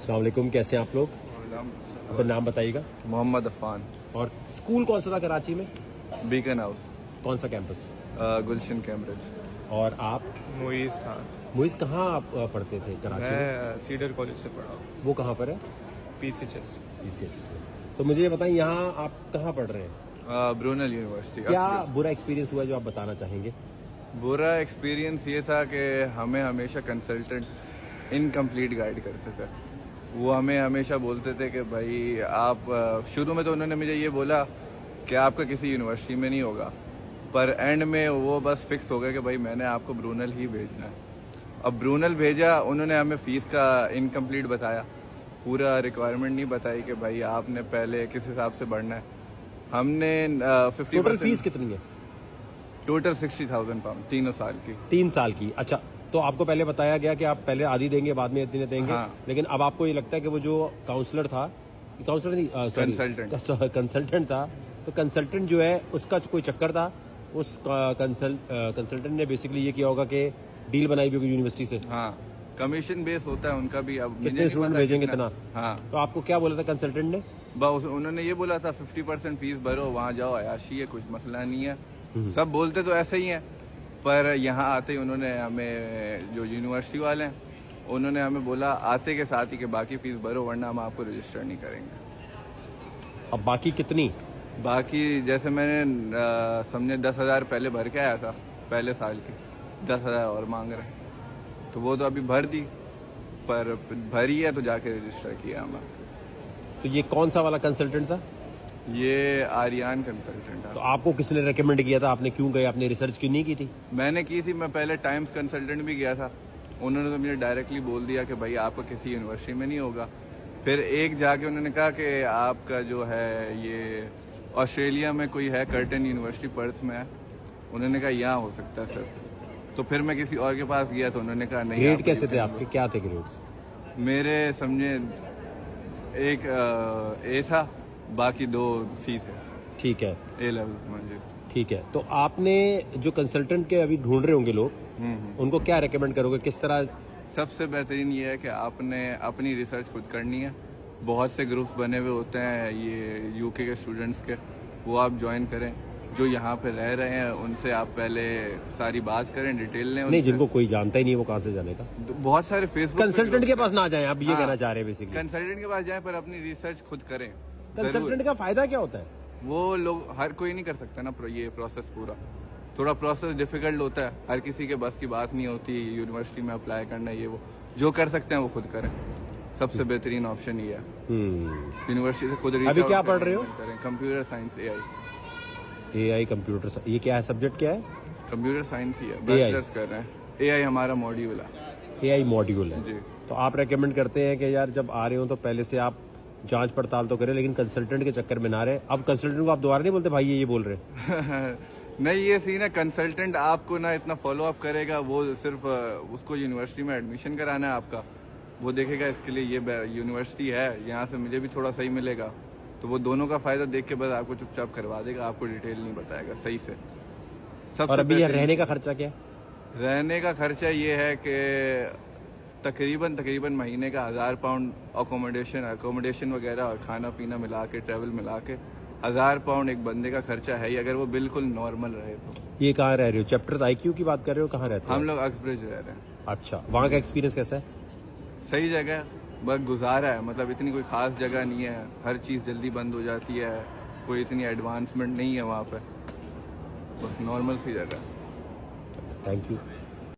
अस्सलाम वालेकुम, कैसे हैं आप लोग? अपना नाम बताइएगा। मोहम्मद अफान। और स्कूल कौन सा था कराची में? बीकन हाउस, कौन सा कैंपस? गुलशन कैम्ब्रिज। और आप? मुईज़ खान। मुइज़ कहाँ आप पढ़ते थे कराची में? मैं सीडर कॉलेज से पढ़ा हूँ, वो कहाँ पर है? PCHS। PCHS में। तो मुझे ये बताएं, यहाँ आप कहाँ पढ़ रहे हैं? Brunel university. क्या बुरा एक्सपीरियंस हुआ जो आप बताना चाहेंगे? बुरा एक्सपीरियंस ये था कि हमें हमेशा कंसल्टेंट इनकम्प्लीट गाइड करते थे। वो हमें हमेशा बोलते थे कि भाई आप शुरू में तो उन्होंने मुझे ये बोला कि आपका किसी यूनिवर्सिटी में नहीं होगा, पर एंड में वो बस फिक्स हो गया कि भाई मैंने आपको ब्रूनल ही भेजना है। अब ब्रूनल भेजा, उन्होंने हमें फ़ीस का इनकम्प्लीट बताया, पूरा रिक्वायरमेंट नहीं बताई कि भाई आपने पहले किस हिसाब से बढ़ना है। हमने 50% टोटल फीस कितनी है? टोटल 60,000 पाउंड 3 साल की। 3 साल की। अच्छा, तो आपको पहले बताया गया कि आप पहले आधी देंगे, बाद में इतने देंगे। हाँ। लेकिन अब आपको ये लगता है कि वो जो काउंसलर था, काउंसलर नहीं, कंसल्टेंट था, तो कंसल्टेंट जो है उसका कोई चक्कर था। उस कंसल्टेंट ने बेसिकली ये किया होगा कि डील बनाई भी होगी यूनिवर्सिटी से। हाँ, कमीशन बेस होता है उनका भी। अब कितने स्टूडेंट भेजेंगे इतना। हाँ, तो आपको क्या बोला था कंसल्टेंट ने? उन्होंने ये बोला था 50% फीस भरो, वहाँ जाओ, अयाशी है, कुछ मसला नहीं है। सब बोलते तो ऐसे ही हैं, पर यहाँ आते ही उन्होंने हमें, जो यूनिवर्सिटी वाले हैं, उन्होंने हमें बोला आते के साथ ही कि बाकी फीस भरो वरना हम आपको रजिस्टर नहीं करेंगे। अब बाकी कितनी? बाकी जैसे मैंने समझे 10,000 पहले भर के आया था, पहले साल की 10,000 और मांग रहे हैं, तो वो तो अभी भर दी, पर भरी है तो जाके रजिस्टर किया हमें। तो ये कौन सा वाला कंसल्टेंट था? ये आर्यन कंसल्टेंट तो है। आपको किसने रेकमेंड किया था? आपने क्यों गए? आपने रिसर्च क्यों नहीं की थी? मैंने की थी, मैं पहले टाइम्स कंसल्टेंट भी गया था, उन्होंने तो मुझे डायरेक्टली बोल दिया कि भाई आपका किसी यूनिवर्सिटी में नहीं होगा। फिर एक जाके उन्होंने कहा कि आपका जो है ये ऑस्ट्रेलिया में कोई है, कर्टन यूनिवर्सिटी पर्थ में है। उन्होंने कहा यहाँ हो सकता है सर। तो फिर मैं किसी और के पास गया तो उन्होंने कहा नहीं। ग्रेड कैसे थे आपके? क्या थे ग्रेड्स? मेरे समझे एक ए था, बाकी 2 C थे। ठीक है, A लेवल्स में जी। ठीक है। तो आपने जो कंसल्टेंट के अभी ढूंढ रहे होंगे लोग, उनको क्या रेकमेंड करोगे? किस तरह? सबसे बेहतरीन ये है कि आपने अपनी रिसर्च खुद करनी है। बहुत से ग्रुप्स बने हुए होते हैं ये यूके के स्टूडेंट्स के, वो आप ज्वाइन करें। जो यहाँ पे रह रहे हैं उनसे आप पहले सारी बात करें, डिटेल लें। नहीं, जिनको कोई जानता ही नहीं, वो कहाँ से जानेगा? बहुत सारे फेसबुक कंसल्टेंट के पास ना जाएं, आप ये हाँ, कहना चाह रहे हैं बेसिकली। कंसल्टेंट के पास जाएं, पर अपनी रिसर्च खुद करें। कंसल्टेंट का फायदा क्या होता है? वो लोग, हर कोई नहीं कर सकता ना ये प्रोसेस पूरा, थोड़ा प्रोसेस डिफिकल्ट होता है, हर किसी के बस की बात नहीं होती यूनिवर्सिटी में अप्लाई करना। ये वो जो कर सकते हैं वो खुद करें, सबसे बेहतरीन ऑप्शन ये है। यूनिवर्सिटी से खुद। अभी क्या पढ़ रहे हो? Computer science, AI computer. ये क्या है, सब्जेक्ट क्या है? कंप्यूटर साइंस ही है, बैचलर्स कर रहे हैं। AI हमारा मॉड्यूल है। AI मॉड्यूल है जी। तो आप रेकमेंड करते हैं कि यार जब आ रहे हो तो पहले से आप जांच पड़ताल तो करें, लेकिन कंसल्टेंट के चक्कर में ना रहे। अब कंसल्टेंट को आप दोबारा नहीं बोलते भाई ये बोल रहे? नहीं, ये सीन है, कंसल्टेंट आपको ना इतना फॉलो अप करेगा, वो सिर्फ उसको यूनिवर्सिटी में एडमिशन कराना है आपका। वो देखेगा इसके लिए ये यूनिवर्सिटी है, यहाँ से मुझे भी थोड़ा सही मिलेगा, तो वो दोनों का फायदा देख के बस आपको चुपचाप करवा देगा, आपको डिटेल नहीं बताएगा सही से। और अभी यहाँ रहने का खर्चा क्या है? रहने का खर्चा ये है कि तकरीबन महीने का 1,000 पाउंड अकोमोडेशन वगैरह और खाना पीना मिला के, ट्रैवल मिला के 1,000 पाउंड एक बंदे का खर्चा है ही, अगर वो बिल्कुल नॉर्मल रहे तो। ये कहाँ रह रहे हो? चैप्टर्स IQ की बात कर रहे हो? कहाँ रहते हो? हम लोग अक्सब्रिज रह रहे हैं। अच्छा, वहाँ का एक्सपीरियंस कैसा है? सही जगह है, बस गुजारा है, मतलब इतनी कोई खास जगह नहीं है, हर चीज़ जल्दी बंद हो जाती है, कोई इतनी एडवांसमेंट नहीं है वहाँ पे, बस नॉर्मल सी जगह है। Thank you.